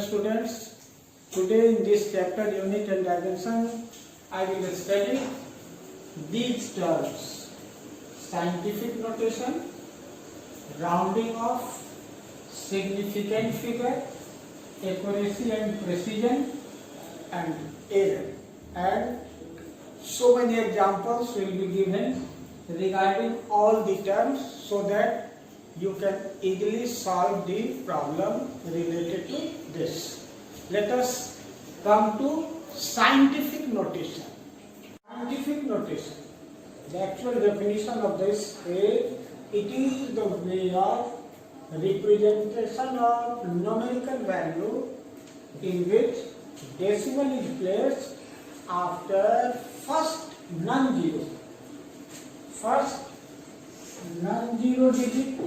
students, today in this chapter unit and dimension I will study these terms: scientific notation, rounding off, significant figure, accuracy and precision, and error. And so many examples will be given regarding all the terms so that you can easily solve the problem related to this. Let us come to scientific notation. Scientific notation. The actual definition of this is, it is the way of representation of numerical value in which decimal is placed after first non-zero digit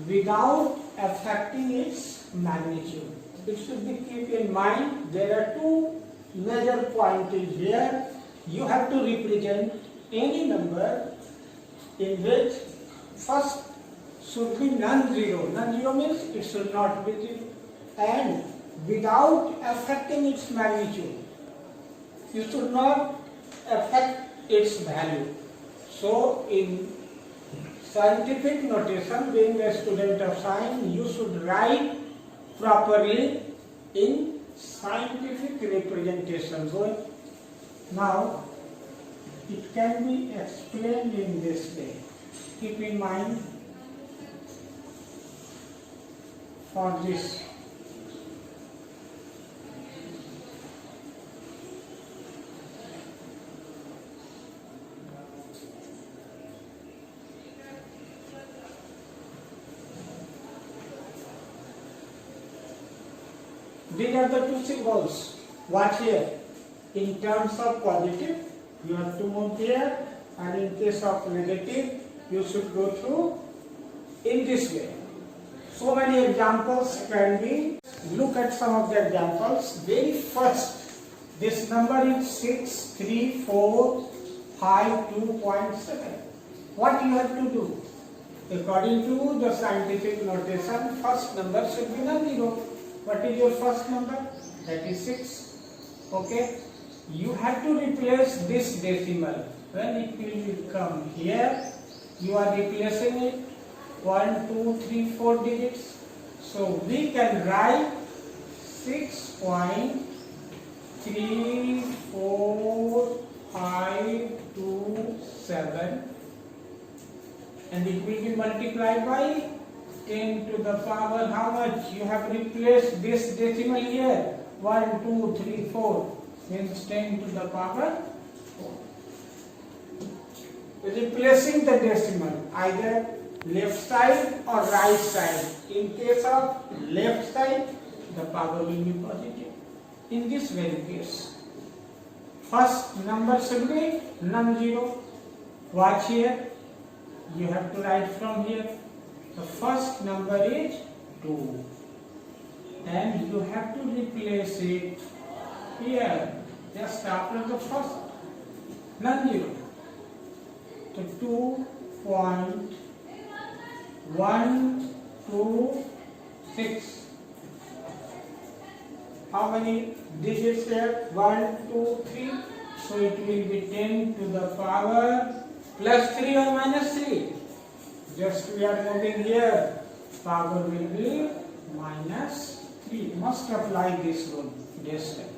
without affecting its magnitude. It should be keep in mind there are two major points here. You have to represent any number in which first should be non-zero. Non-zero means it should not be zero, and without affecting its magnitude. You should not affect its value. So in scientific notation, being a student of science, you should write properly in scientific representation. So now it can be explained in this way. Keep in mind for this. These are the two symbols. Watch here. In terms of positive, you have to move here, and in case of negative, you should go through in this way. So many examples can be. Look at some of the examples. Very first, this number is 63452.7. What you have to do? According to the scientific notation, first number should be non-zero. What is your first number? That is 6. Okay. You have to replace this decimal. When it will come here, you are replacing it 1, 2, 3, 4 digits. So we can write 6.34527, and it will be multiplied by 10 to the power how much? You have replaced this decimal here. 1, 2, 3, 4 means 10 to the power 4. Replacing the decimal either left side or right side. In case of left side, the power will be positive. In this very case, first number should be non-zero. Watch here. You have to write from here. The first number is 2, and you have to replace it here just after the first non-zero. So 2.126. How many digits there? 1, 2, 3. So it will be 10 to the power plus 3 or minus 3. Just we are moving here, power will be minus 3. Must apply this rule this time.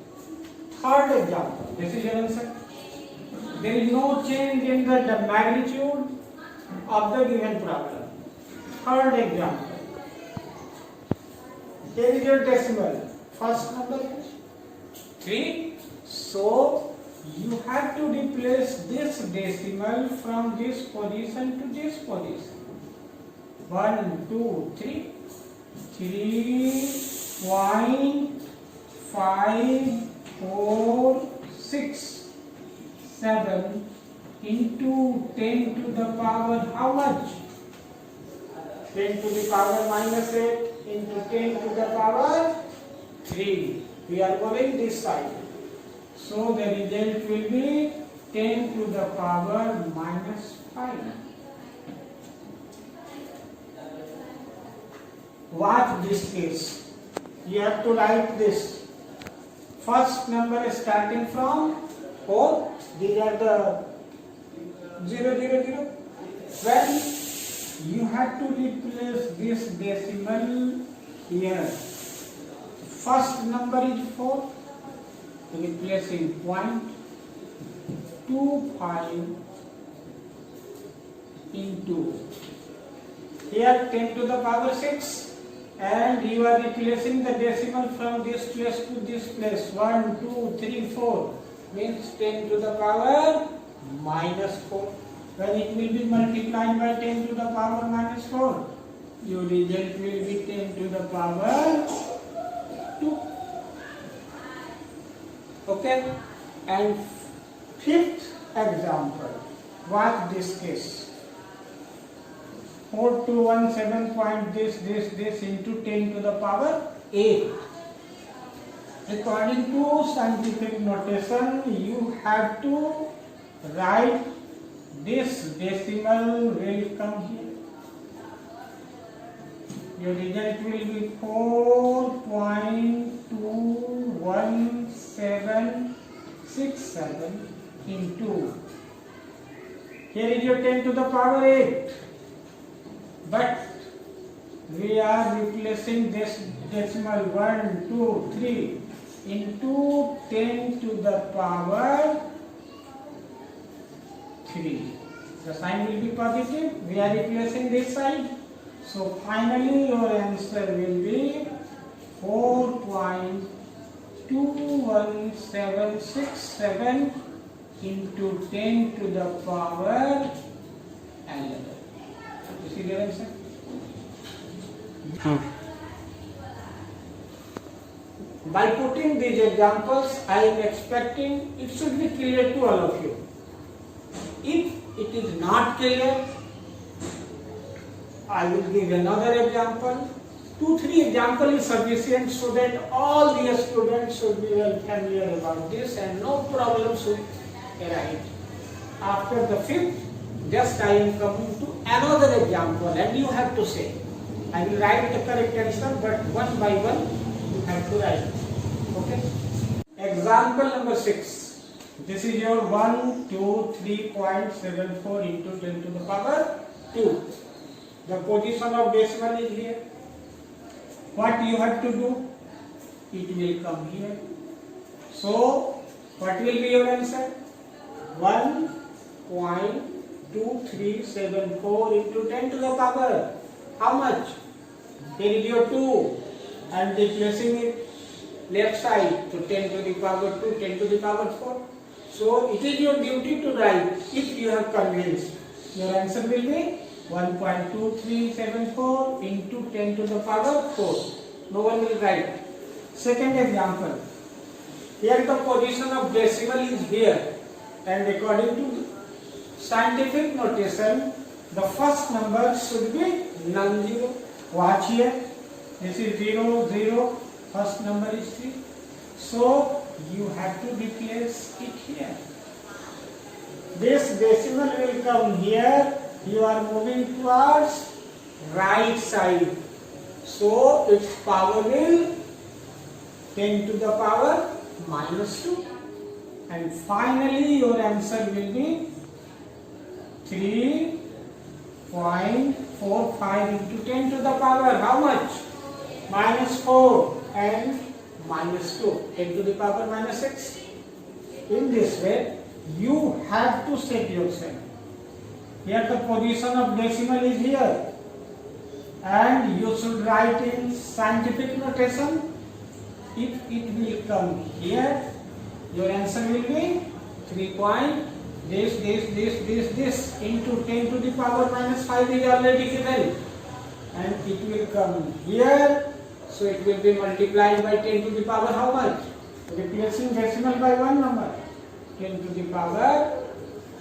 Third example, this is your answer. There is no change in the magnitude of the given problem. Third example, here is your decimal. First number is 3. So you have to replace this decimal from this position to this position. 1, 2, 3. 3.546 into 10 to the power how much? 10 to the power minus 8 into 10 to the power 3. We are going this side. So the result will be 10 to the power minus 5. Watch this case. you have to write this. First number is starting from 4. These are the 0, 0, 0. When you have to replace this decimal here. First number is 4. Replacing point 25 into here 10 to the power 6, and you are replacing the decimal from this place to this place. 1, 2, 3, 4 means 10 to the power minus 4. When it will be multiplied by 10 to the power minus 4, your result will be 10 to the power 2. Okay, and fifth example, watch this case. 4217 point this into 10 to the power 8. According to scientific notation, you have to write this decimal will come here. Your result will be 4.21767 into, here is your 10 to the power 8, but we are replacing this decimal 1, 2, 3 into 10 to the power 3. The sign will be positive. We are replacing this side. So finally your answer will be 4.21767 into 10 to the power 11. You see the answer? By putting these examples, I am expecting it should be clear to all of you. If it is not clear, I will give another example. 2-3 examples is sufficient so that all the students should be well familiar about this and no problem should arise. After the 5th, just I am coming to another example and you have to say. I will write the correct answer, but one by one you have to write. Okay? Example number 6. This is your 123.74 into 10 to the power 2. The position of decimal is here. What you have to do? It will come here. So, what will be your answer? 1.2374 into 10 to the power. How much? Here is your 2 and replacing it left side to 10 to the power 2, 10 to the power 4. So, it is your duty to write if you have convinced. Your answer will be 1.2374 into 10 to the power 4. No one will write. Second example. Here the position of decimal is here, and according to scientific notation, the first number should be non-zero. Watch here. This is 0, 0. First number is 3. So you have to replace it here. This decimal will come here. You are moving towards right side. So its power will 10 to the power minus 2. And finally your answer will be 3.45 into 10 to the power. How much? Minus 4 and minus 2. 10 to the power minus 6. In this way, you have to set yourself. Here the position of decimal is here. And you should write in scientific notation. If it will come here, your answer will be 3. This into 10 to the power minus 5 is already given. And it will come here. So it will be multiplied by 10 to the power how much? Replacing decimal by one number. 10 to the power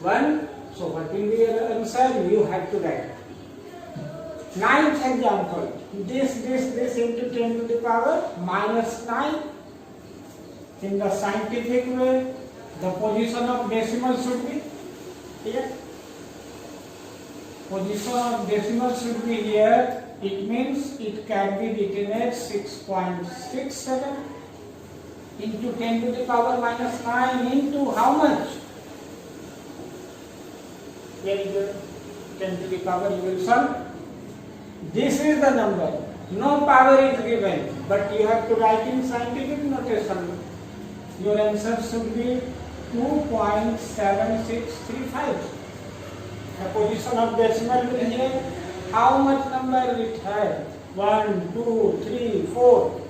1. So what will be your answer? You have to write. Ninth example. This into 10 to the power minus 9. In the scientific way, the position of decimal should be here. Position of decimal should be here. it means it can be written as 6.67 into 10 to the power minus 9 into how much? Very good. 10 to the power, you will solve. This is the number. No power is given, but you have to write in scientific notation. Your answer should be 2.7635. The position of decimal will here. How much number it has? 1, 2, 3, 4.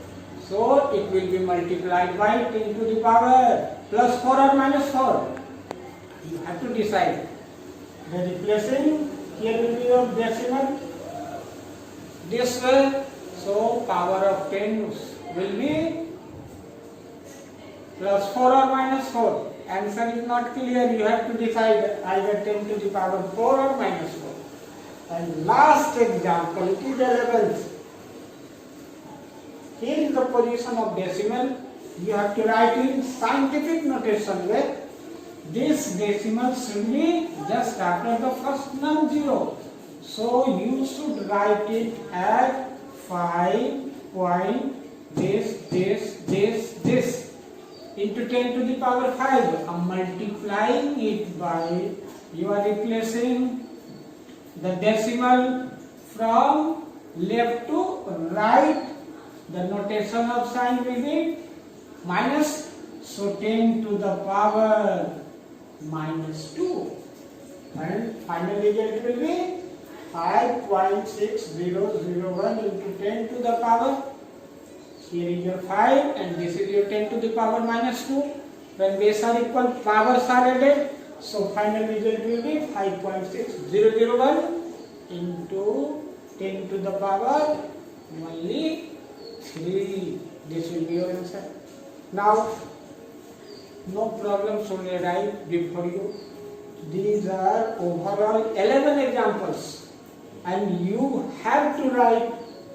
So it will be multiplied by 10 to the power plus 4 or minus 4. You have to decide. The replacing here will be your decimal this way. So power of 10 will be plus 4 or minus 4. Answer is not clear. You have to decide either 10 to the power 4 or minus 4. And last example, it is 11th. Here is the position of decimal. You have to write in scientific notation where this decimal should be just after the first non-zero. So you should write it as 5 point this into 10 to the power 5. Multiplying it by, you are replacing the decimal from left to right. The notation of sign will be minus. So 10 to the power minus 2. And final result will be 5.6001 into 10 to the power. Here is your 5 and this is your 10 to the power minus 2. When base are equal, powers are added. So final result will be 5.6001 into 10 to the power only 3. This will be your answer. Now, no problem should arise before you. These are overall 11 examples and you have to write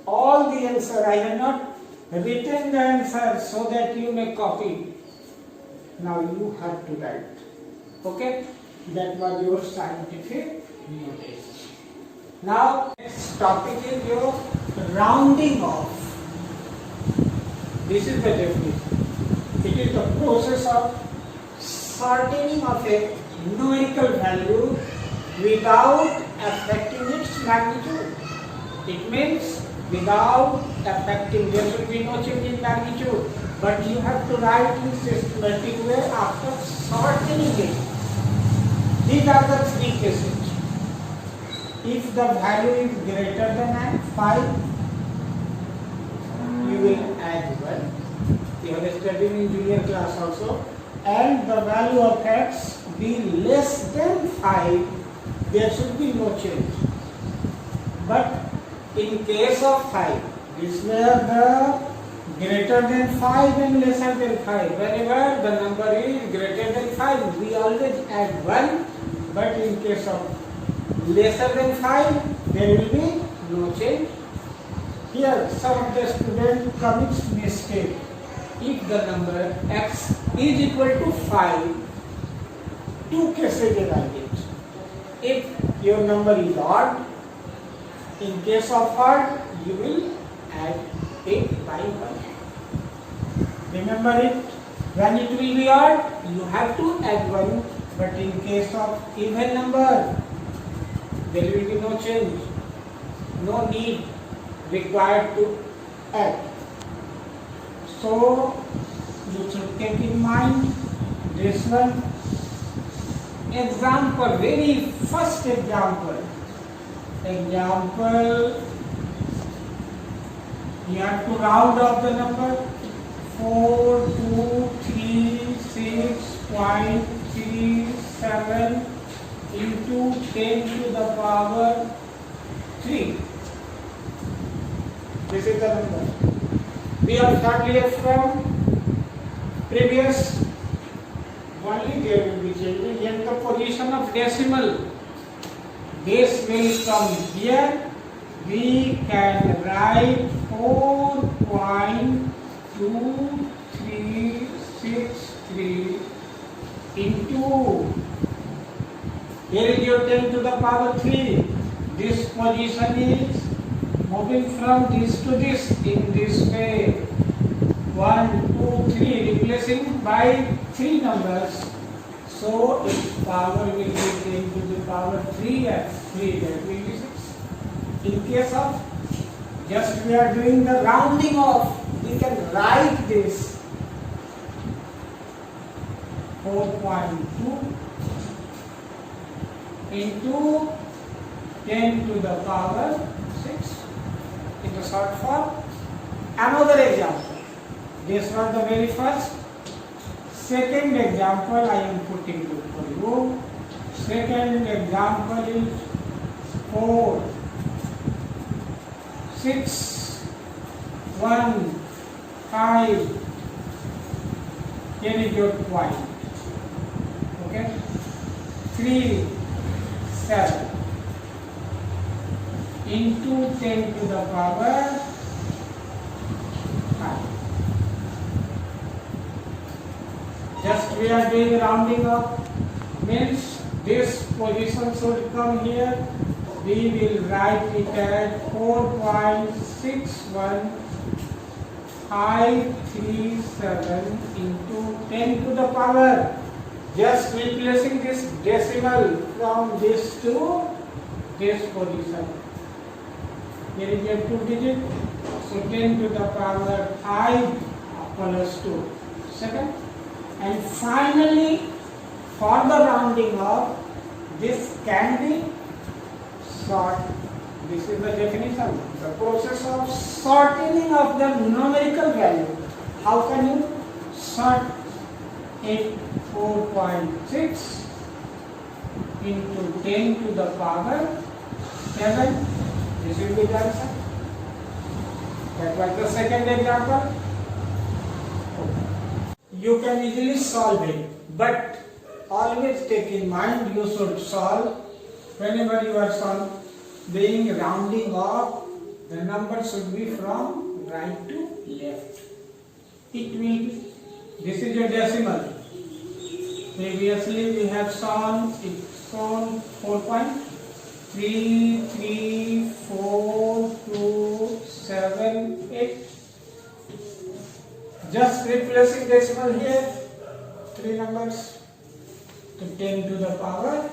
all the answer. I have not written the answer so that you may copy. Now you have to write. Okay? That was your scientific notation. Now next topic is your rounding off. This is the definition. It is the process of shortening of a numerical value without affecting its magnitude. It means without affecting, there should be no change in magnitude, but you have to write in systematic way after shortening it. These are the three cases. If the value is greater than 5, you will add 1. You have studied in junior class also. And the value of x be less than 5, there should be no change. But in case of 5, this where the greater than 5 and lesser than 5. Whenever the number is greater than 5, we always add 1. But in case of lesser than 5, there will be no change. Here, some of the students commits mistake. If the number x is equal to 5, two cases like it. If your number is odd, in case of odd, you will add it by 1. Remember it, when it will be odd, you have to add 1, but in case of even number, there will be no change, no need required to add. So you should keep in mind this one. Example, very first example. You have to round off the number 4236.37 into 10 to the power 3. This is the number. We are familiar from previous. Only there will be changing in the position of decimal. This will come here. We can write 4.2363 into, here is your 10 to the power 3. This position is moving from this to this in this way. 1, 2, 3, replacing by 3 numbers. So its power will be 10 to the power 3 and 3, that will be 6. In case of just we are doing the rounding off, we can write this 4.2 into 10 to the power 6 in the short form. Another example. This was the very first. Second example I am putting it for you. Second example is 4, 6, 1, 5. Here is your point. Okay. 3, 7 into 10 to the power 5. Just we are doing rounding up, means this position should come here. We will write it as 4.61537 into 10 to the power. Just replacing this decimal from this to this position. Here is your 2 digit, so 10 to the power 5 plus 2. Second. And finally, for the rounding off, this can be sort. This is the definition. The process of shortening of the numerical value. How can you sort it? 4.6 into 10 to the power 7. This will be the answer. That was the second example. You can easily solve it, but always take in mind you should solve whenever you are being rounding off, the number should be from right to left. It will be, this is your decimal. Previously we have shown 4.33427 Just replacing decimal here, 3 numbers to 10 to the power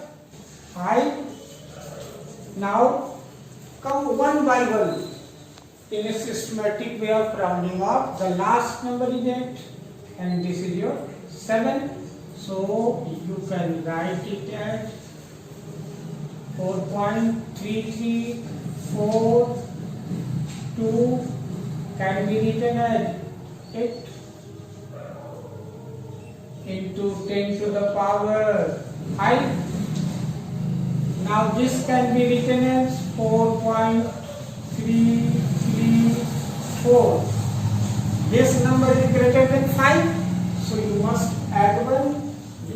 5. Now come one by one in a systematic way of rounding off. The last number is 8 and this is your 7. So you can write it as 4.3342 can be written as 8 into 10 to the power 5. Now this can be written as 4.334. This number is greater than 5, so you must add 1.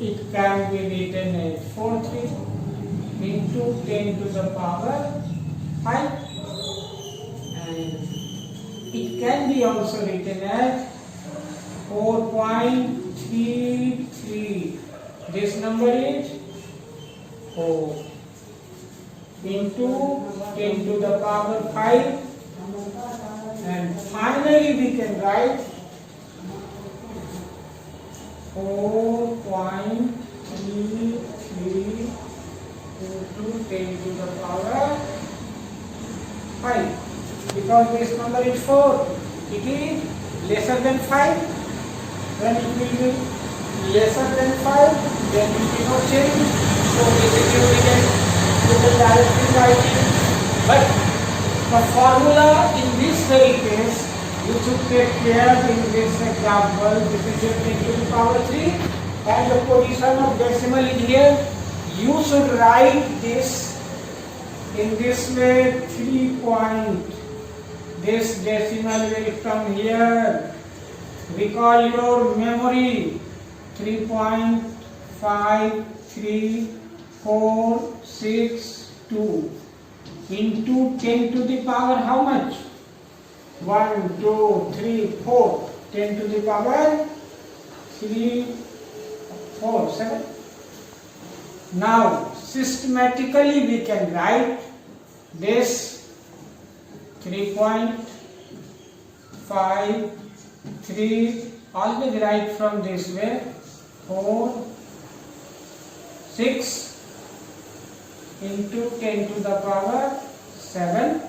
It can be written as 43 into 10 to the power 5. And it can be also written as 4.33. This number is 4 into 10 to the power 5. And finally we can write 4.33 into 10 to the power 5. Because this number is 4, it is lesser than 5. When it will be lesser than 5, there will be no change. So basically we can do the directly writing. But the formula in this very case, you should take care in this example. This is your 10 to the power 3 and the position of decimal is here. You should write this in this way, 3 point. This decimal will come here. Recall your memory. 3.53462 into 10 to the power how much? 1, 2, 3, 4. 10 to the power 3, 4, 7. Now systematically we can write this 3.53, always write from this way, 4, 6 into 10 to the power 7.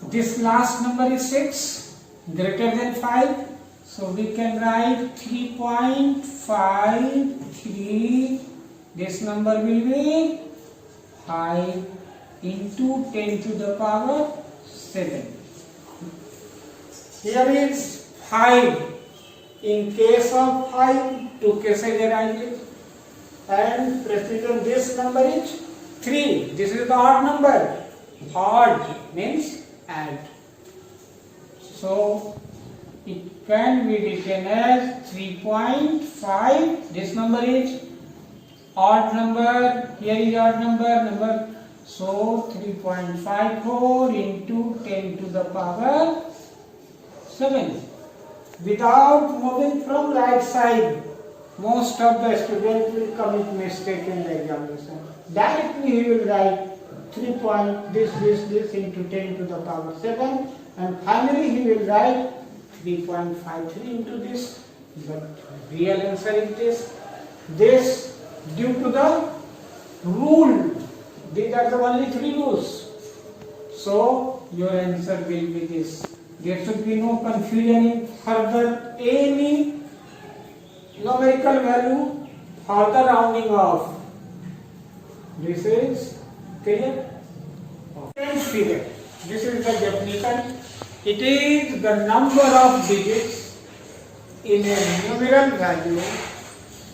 This last number is 6, greater than 5. So we can write 3.53. This number will be 5 into 10 to the power 7. Here is 5. In case of 5, 2 cases arise. And precision, this number is 3. This is the odd number. Odd means add. So it can be written as 3.5. This number is odd number. Here is odd number. So 3.54 into 10 to the power 7. Without moving from right side, most of the students will commit mistake in the examination. Directly he will write 3 point this into 10 to the power 7, and finally he will write 3.53 into this. But real answer is this. This due to the rule. These are the only 3 rules. So your answer will be this. There should be no confusion in further any numerical value or the rounding off. This is clear? Tenth figure. This is the definition. It is the number of digits in a numeral value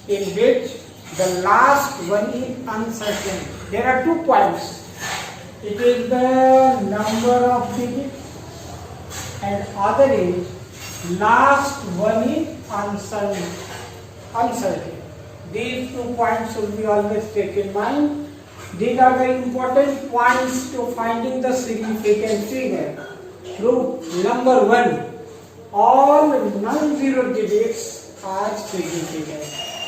in which the last one is uncertain. There are 2 points. It is the number of digits, and other is last one is uncertain. These 2 points should be always taken in mind. These are the important points to finding the significant figure. Rule number 1. All non-zero digits are significant.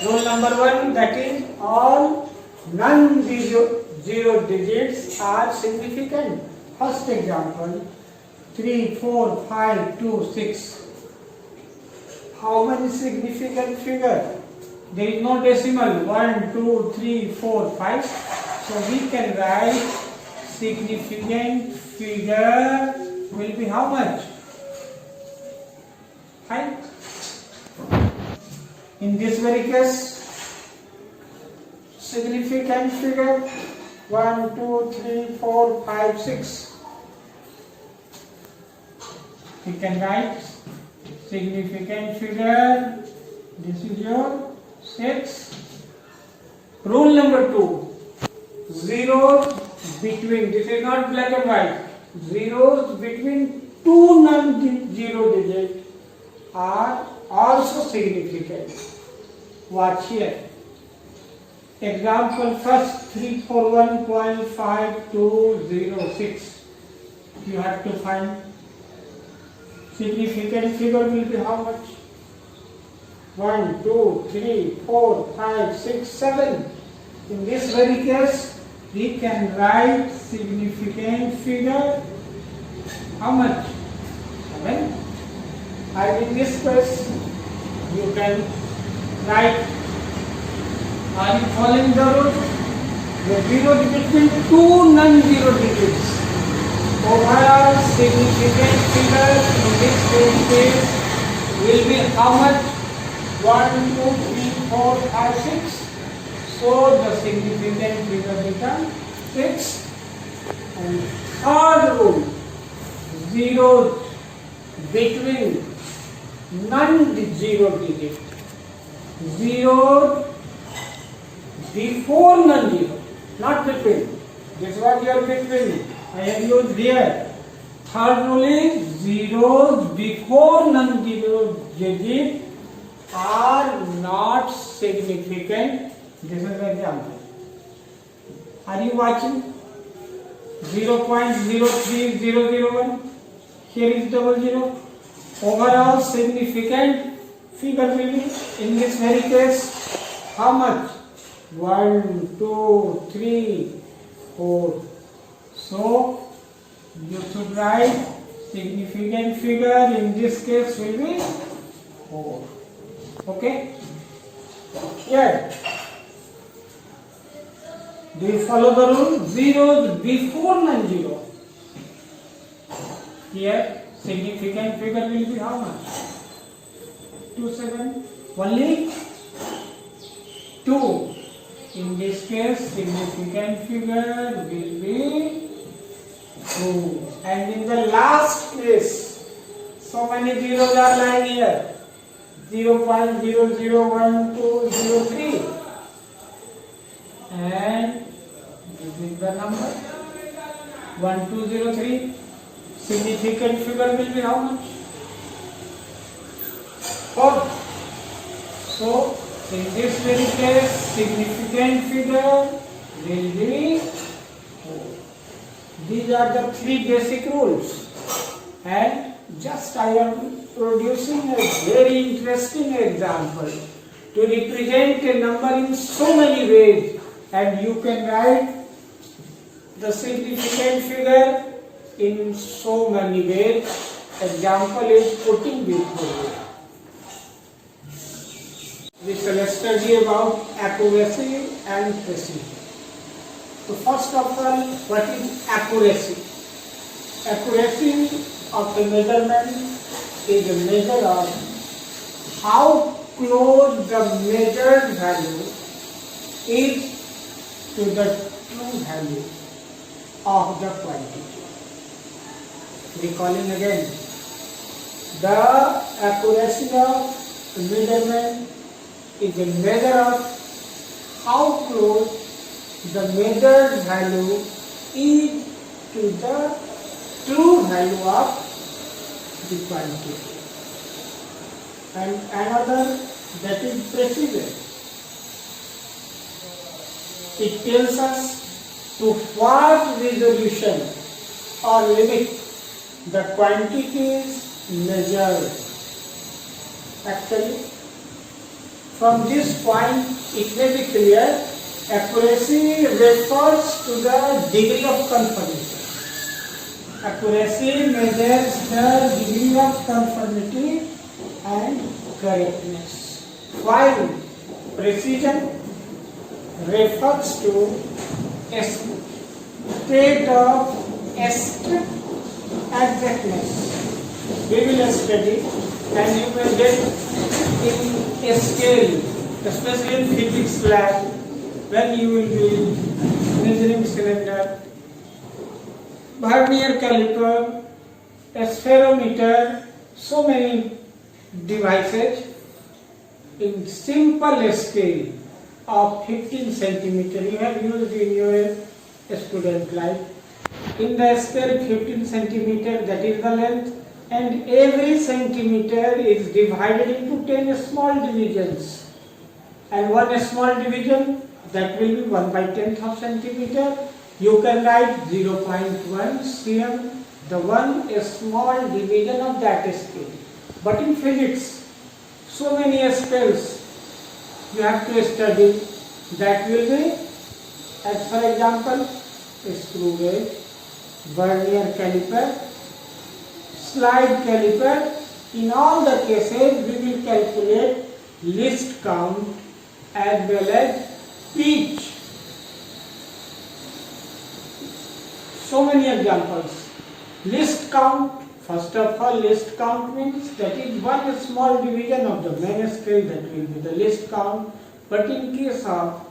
Rule number 1, that is, all non-zero digits are significant. First example, 3, 4, 5, 2, 6. How many significant figure? There is no decimal. 1, 2, 3, 4, 5. So we can write significant figure will be how much? 5. In this very case, significant figure 1, 2, 3, 4, 5, 6. We can write significant figure. This is your 6. Rule number 2. Zeros between, this is not black and white, zeros between 2 non-zero digits are also significant. Watch here. Example first, 341.5206. You have to find significant figure will be how much? 1, 2, 3, 4, 5, 6, 7. In this very case, we can write significant figure how much? 7. And in this case, you can write, are you following the rule? The zero between 2 non-zero digits. Overall significant figure in this case will be how much? 1, 2, 3, 4, 5, 6. So the significant figure becomes 6. And third rule, zeros between non-zero digit. Zeros before non-zero, not between. This is what you are between. I have used here. Third rule is zeros before non-zero digit are not significant. This is the example. Are you watching? 0.03001. Here is 00. Overall significant figure will be in this very case how much? 1, 2, 3, 4. So You should write significant figure in this case will be 4. Okay? Here, do you follow the rule? Zeros before non-zero. Here, significant figure will be how much? 27. Only 2. In this case, significant figure will be 2. And in the last case, so many zeros are lying here. 0.001203. And this is the number 1203. Significant figure will be how much? 4. So, in this very case, significant figure will be 4. These are the 3 basic rules. And just I am producing a very interesting example to represent a number in so many ways, and you can write the significant figure in so many ways. Example is putting before you. We shall study about accuracy and precision. So first of all, what is accuracy? Accuracy of the measurement is a measure of how close the measured value is to the true value of the quantity. Recalling again, the accuracy of measurement is a measure of how close the measured value is to the true value of the quantity. And another, that is precision. It tells us to what resolution or limit the quantity is measured. Actually, from this point, it may be clear, accuracy refers to the degree of conformity. Accuracy measures the degree of conformity and correctness, while precision refers to a state of strict exactness. We will study, and you will get in a scale, especially in physics lab, when you will be measuring cylinder, vernier caliper, a spherometer, so many devices in simple scale of 15 centimeter. You have used in your student life. In the scale 15 centimeter, that is the length, and every centimeter is divided into 10 small divisions. And one small division, that will be 1/10th of centimeter. You can write 0.1 cm, the one a small division of that scale. But in physics, so many scales you have to study. That will be, as for example, screw gauge, vernier caliper, slide caliper. In all the cases, we will calculate least count as well as pitch. So many examples. Least count, first of all, least count means that is one small division of the main scale, that will be the least count. But in case of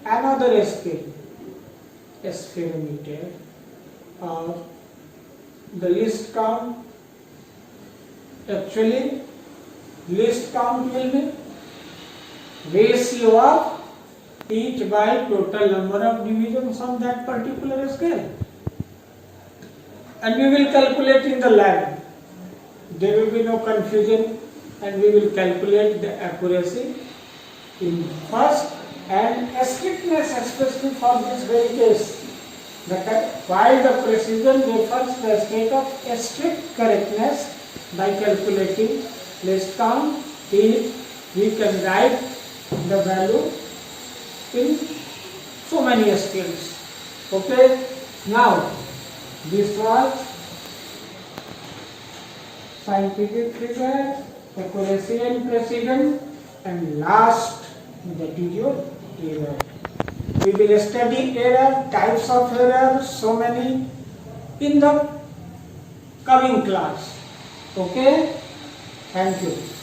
another scale, a spherometer, or the least count, actually least count will be ratio of pitch by total number of divisions on that particular scale. And we will calculate in the lab. There will be no confusion, and we will calculate the accuracy in first, and strictness, especially for this very case. While the precision refers to the state of strict correctness, by calculating least count, we can write the value in so many scales. Okay, now this was scientific figure, accuracy and precision, and last that is your error. We will study error, types of error, so many in the coming class. Okay, thank you.